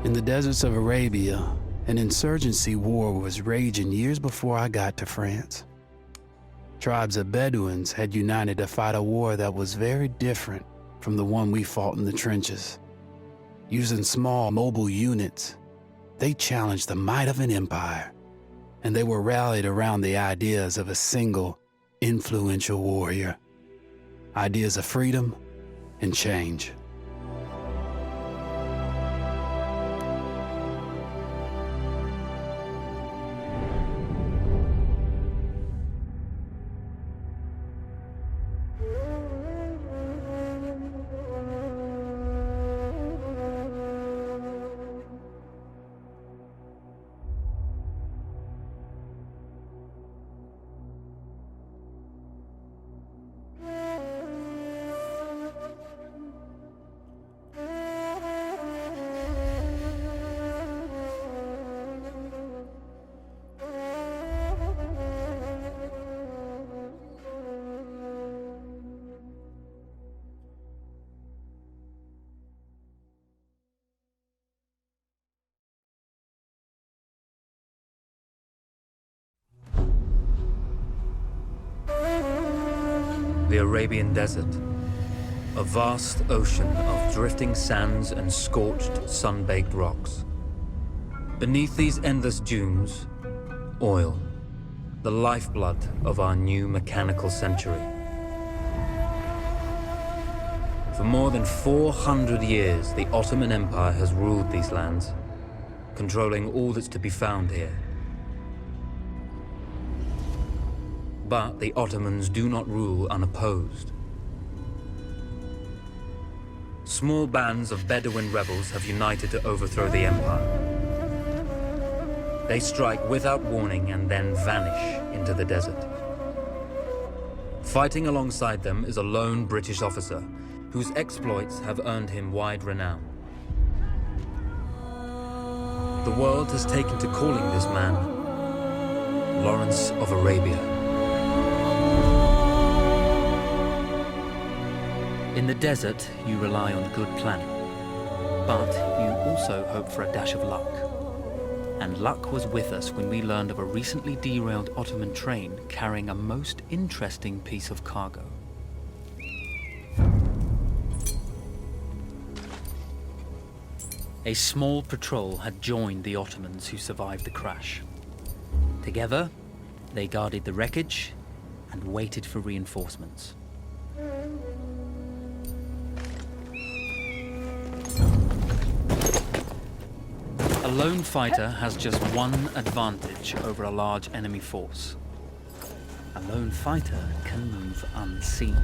In the deserts of Arabia, an insurgency war was raging years before I got to France. Tribes of Bedouins had united to fight a war that was very different from the one we fought in the trenches. Using small mobile units, they challenged the might of an empire, and they were rallied around the ideas of a single, influential warrior. Ideas of freedom and change. The Arabian Desert, a vast ocean of drifting sands and scorched, sun-baked rocks. Beneath these endless dunes, oil, the lifeblood of our new mechanical century. For more than 400 years, the Ottoman Empire has ruled these lands, controlling all that's to be found here. But the Ottomans do not rule unopposed. Small bands of Bedouin rebels have united to overthrow the empire. They strike without warning and then vanish into the desert. Fighting alongside them is a lone British officer whose exploits have earned him wide renown. The world has taken to calling this man Lawrence of Arabia. In the desert, you rely on good planning, but you also hope for a dash of luck. And luck was with us when we learned of a recently derailed Ottoman train carrying a most interesting piece of cargo. A small patrol had joined the Ottomans who survived the crash. Together, they guarded the wreckage and waited for reinforcements. A lone fighter has just one advantage over a large enemy force. A lone fighter can move unseen.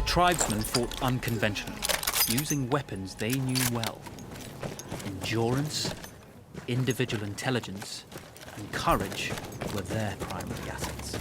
Tribesmen fought unconventionally, using weapons they knew well. Endurance, individual intelligence, and courage were their primary assets.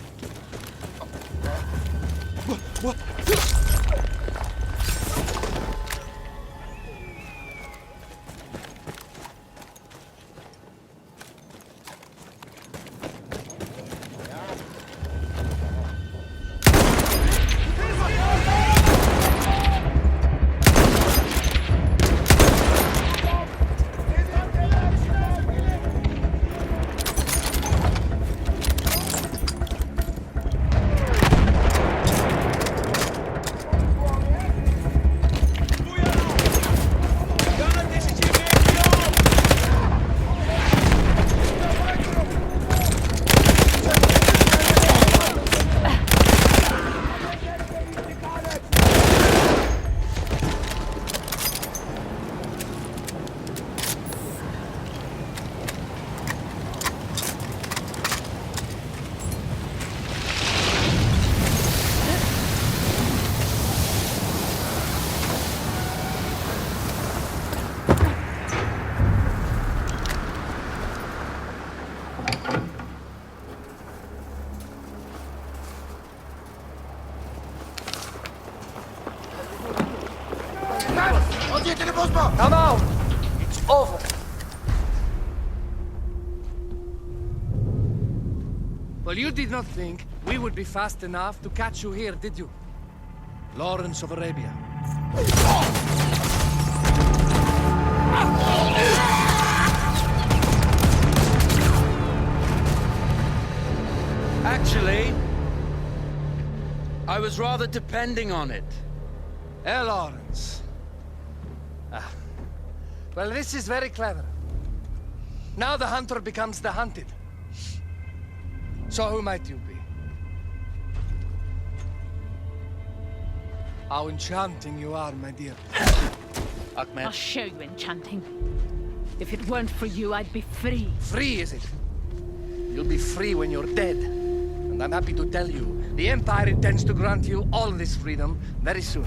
Come out! It's over. Well, you did not think we would be fast enough to catch you here, did you? Lawrence of Arabia. Actually, I was rather depending on it. Lawrence. Well, this is very clever. Now the hunter becomes the hunted. So who might you be? How enchanting you are, my dear. Ahmed. I'll show you enchanting. If it weren't for you, I'd be free. Free, is it? You'll be free when you're dead. And I'm happy to tell you, the Empire intends to grant you all this freedom very soon.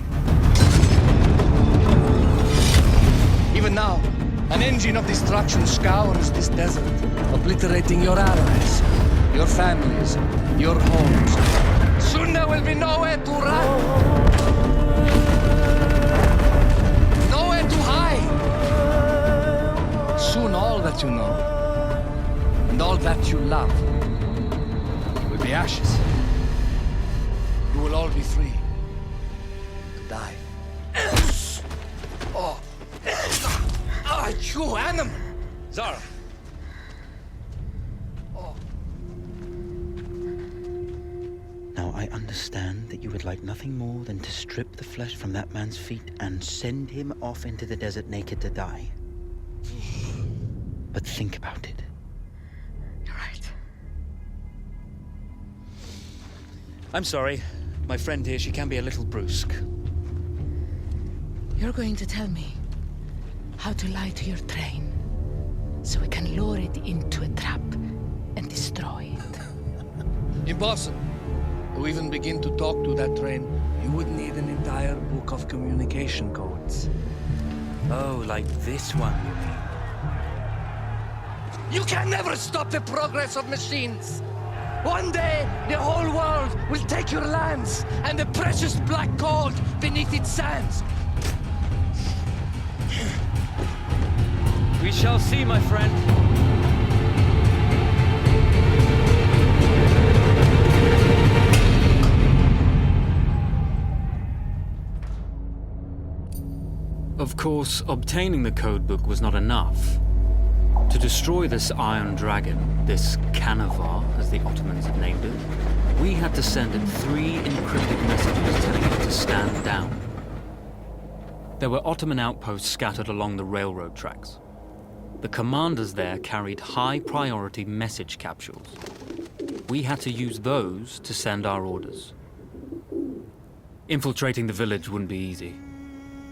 Even now, an engine of destruction scours this desert, obliterating your allies, your families, your homes. Soon there will be nowhere to run. Nowhere to hide. Soon all that you know, and all that you love, will be ashes. You will all be free to die. Oh. Ah, you animal! Zara. Now I understand that you would like nothing more than to strip the flesh from that man's feet and send him off into the desert naked to die. But think about it. You're right. I'm sorry. My friend here, she can be a little brusque. You're going to tell me how to lie to your train, so we can lure it into a trap and destroy it. Impossible. To even begin to talk to that train, you would need an entire book of communication codes. Oh, like this one, you mean? You can never stop the progress of machines. One day, the whole world will take your lands and the precious black gold beneath its sands. We shall see, my friend. Of course, obtaining the codebook was not enough. To destroy this Iron Dragon, this Canavar, as the Ottomans had named it, we had to send it 3 encrypted messages telling it to stand down. There were Ottoman outposts scattered along the railroad tracks. The commanders there carried high-priority message capsules. We had to use those to send our orders. Infiltrating the village wouldn't be easy.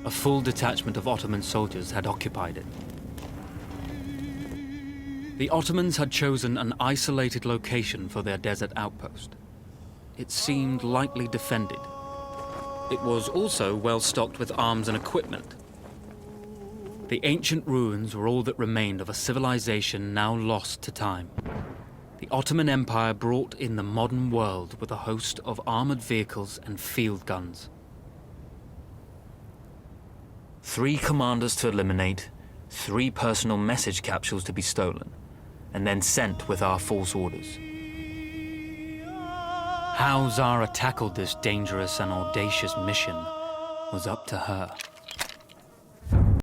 A full detachment of Ottoman soldiers had occupied it. The Ottomans had chosen an isolated location for their desert outpost. It seemed lightly defended. It was also well stocked with arms and equipment. The ancient ruins were all that remained of a civilization now lost to time. The Ottoman Empire brought in the modern world with a host of armored vehicles and field guns. 3 commanders to eliminate, 3 personal message capsules to be stolen, and then sent with our false orders. How Zara tackled this dangerous and audacious mission was up to her.